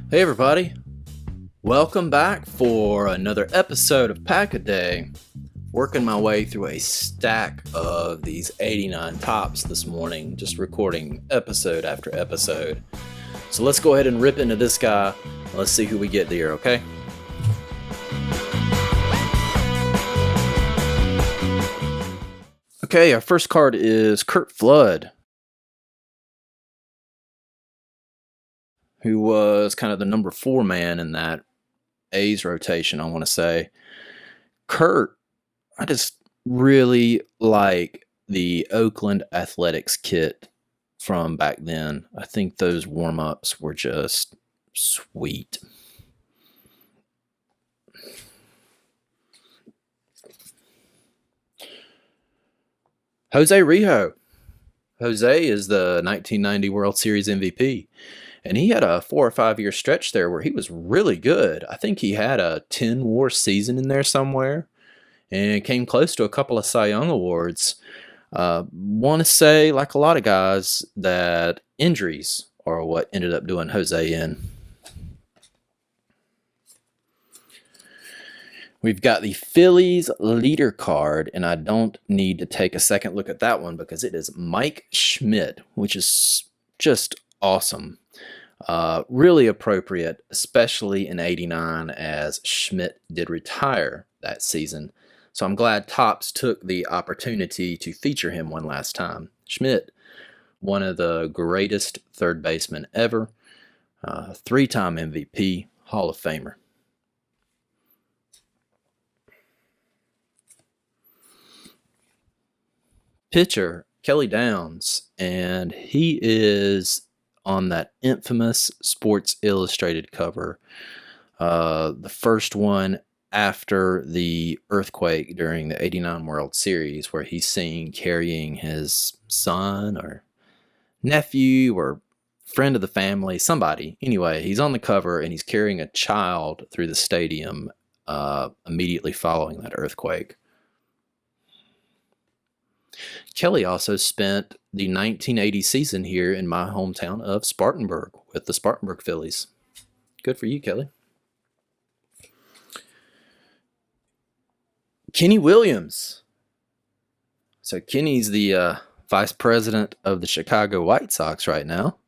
Hey everybody, welcome back for another episode of Pack a Day. Working my way through a stack of these 89 tops this morning, just recording episode after episode. So let's go ahead and rip into this guy. Let's see who we get here, okay? Okay, our first card is Curt Flood, who was kind of the number 4 man in that A's rotation, I want to say. Curt, I just really like the Oakland Athletics kit from back then. I think those warm-ups were just sweet. Jose Rijo. Jose is the 1990 World Series MVP. And he had a 4 or 5 year stretch there where he was really good. I think he had a 10 WAR season in there somewhere and came close to a couple of Cy Young awards. Want to say, like a lot of guys, that injuries are what ended up doing Jose in. We've got the Phillies leader card, and I don't need to take a second look at that one because it is Mike Schmidt, which is just awesome. Really appropriate, especially in 89, as Schmidt did retire that season. So I'm glad Topps took the opportunity to feature him one last time. Schmidt, one of the greatest third basemen ever, 3-time MVP, Hall of Famer. Pitcher, Kelly Downs, and he is on that infamous Sports Illustrated cover, the first one after the earthquake during the 89 World Series, where he's seen carrying his son or nephew or friend of the family, somebody. Anyway, he's on the cover and he's carrying a child through the stadium immediately following that earthquake. Kelly also spent the 1980 season here in my hometown of Spartanburg with the Spartanburg Phillies. Good for you, Kelly. Kenny Williams. So Kenny's the vice president of the Chicago White Sox right now.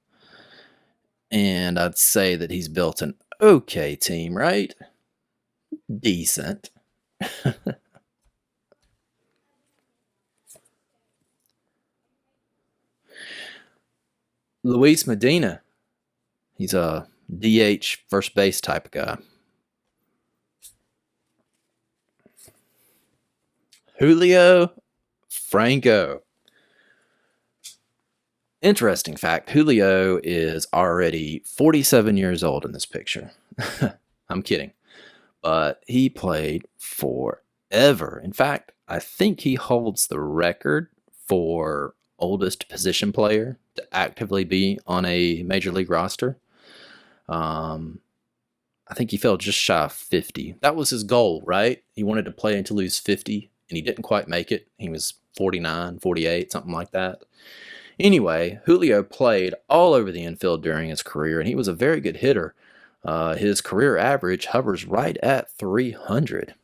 And I'd say that he's built an okay team, right? Decent. Luis Medina. He's a DH first base type of guy. Julio Franco. Interesting fact, Julio is already 47 years old in this picture. I'm kidding. But he played forever. In fact, I think he holds the record for oldest position player to actively be on a major league roster. I think he fell just shy of 50. That was his goal, right? He wanted to play until he was 50, and he didn't quite make it. He was 49, 48, something like that. Anyway, Julio played all over the infield during his career, and he was a very good hitter. His career average hovers right at 300.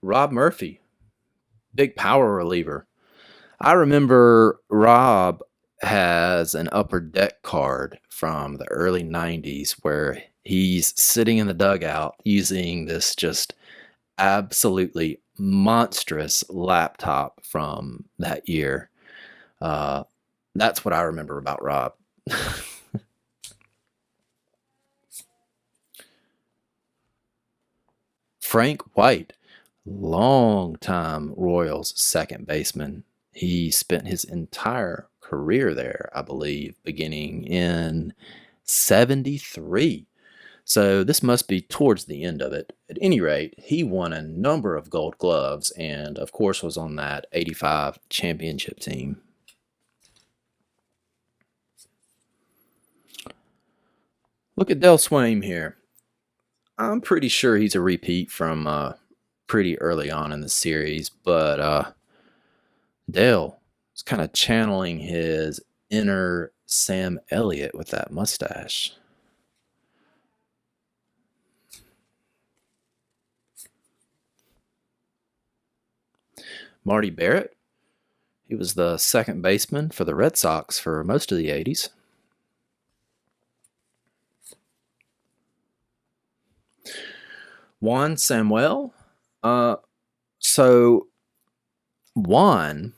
Rob Murphy, big power reliever. I remember Rob has an Upper Deck card from the early 90s where he's sitting in the dugout using this just absolutely monstrous laptop from that year. That's what I remember about Rob. Frank White, long-time Royals second baseman. He spent his entire career there, I believe, beginning in 73. So this must be towards the end of it. At any rate, he won a number of Gold Gloves and, of course, was on that 85 championship team. Look at Del Swaim here. I'm pretty sure he's a repeat from pretty early on in the series, but Dale, It's kind of channeling his inner Sam Elliott with that mustache. Marty Barrett. He was the second baseman for the Red Sox for most of the 80s. Juan Samuel. So Juan,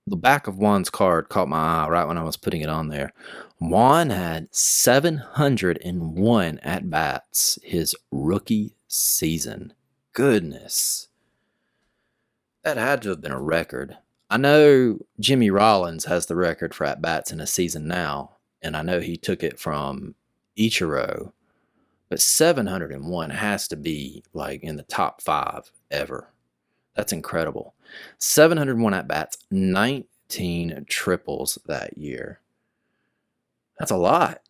the back of Juan's card caught my eye right when I was putting it on there. Juan had 701 at-bats his rookie season. Goodness. That had to have been a record. I know Jimmy Rollins has the record for at-bats in a season now, and I know he took it from Ichiro, but 701 has to be like in the top 5 ever. That's incredible. 701 at-bats, 19 triples that year. That's a lot.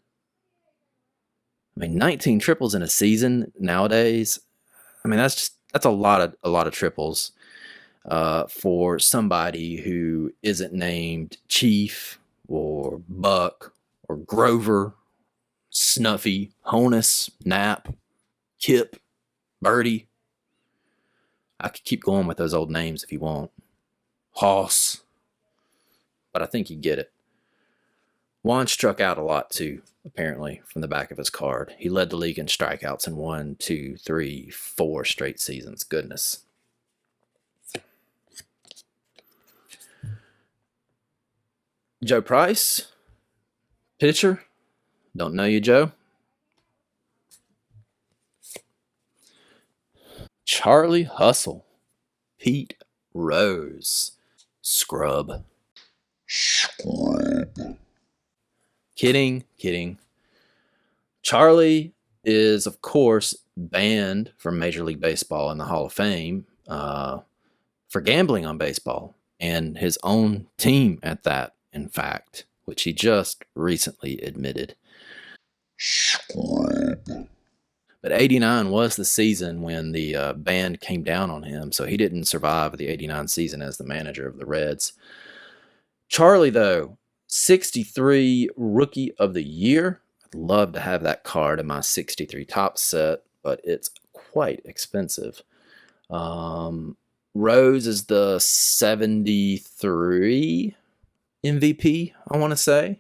I mean, 19 triples in a season nowadays, I mean, that's a lot of triples. For somebody who isn't named Chief or Buck or Grover, Snuffy, Honus, Knapp, Kip, Birdie. I could keep going with those old names if you want. Hoss. But I think you get it. Juan struck out a lot too, apparently, from the back of his card. He led the league in strikeouts in 1, 2, 3, 4 straight seasons. Goodness. Joe Price, pitcher. Don't know you, Joe. Charlie Hustle, Pete Rose, scrub. Kidding. Charlie is, of course, banned from Major League Baseball in the Hall of Fame for gambling on baseball, and his own team at that. In fact, which he just recently admitted. But 89 was the season when the ban came down on him, so he didn't survive the 89 season as the manager of the Reds. Charlie, though, 63 Rookie of the Year. I'd love to have that card in my 63 top set, but it's quite expensive. Rose is the 73 MVP, I want to say.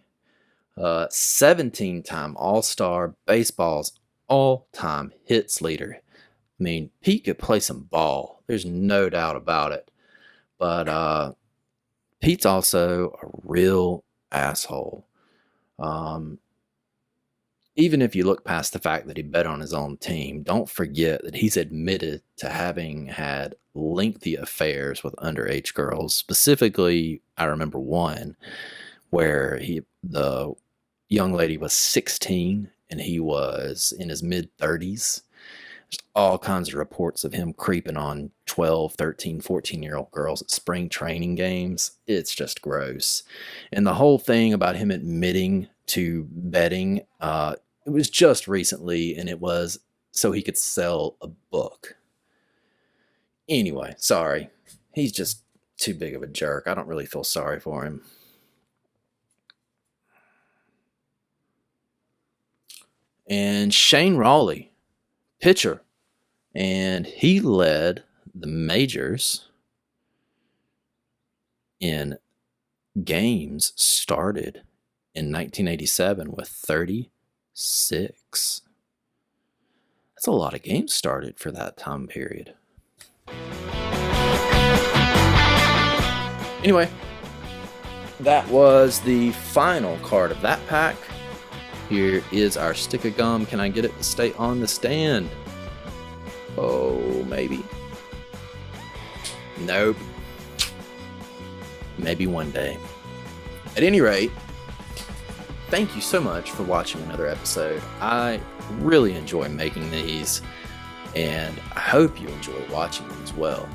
17-time All-Star, baseball's all-time hits leader. I mean, Pete could play some ball. There's no doubt about it. But Pete's also a real asshole. Even if you look past the fact that he bet on his own team, don't forget that he's admitted to having had lengthy affairs with underage girls. Specifically, I remember one where the young lady was 16 and he was in his mid-30s. There's all kinds of reports of him creeping on 12, 13, 14-year-old girls at spring training games. It's just gross. And the whole thing about him admitting to betting, it was just recently, and it was so he could sell a book. Anyway, sorry. He's just too big of a jerk. I don't really feel sorry for him. And Shane Rawley, pitcher. And he led the majors in games started in 1987 with 36. That's a lot of games started for that time period. Anyway, that was the final card of that pack. Here is our stick of gum. Can I get it to stay on the stand? Oh, maybe. Nope. Maybe one day. At any rate, thank you so much for watching another episode. I really enjoy making these, and I hope you enjoy watching them as well.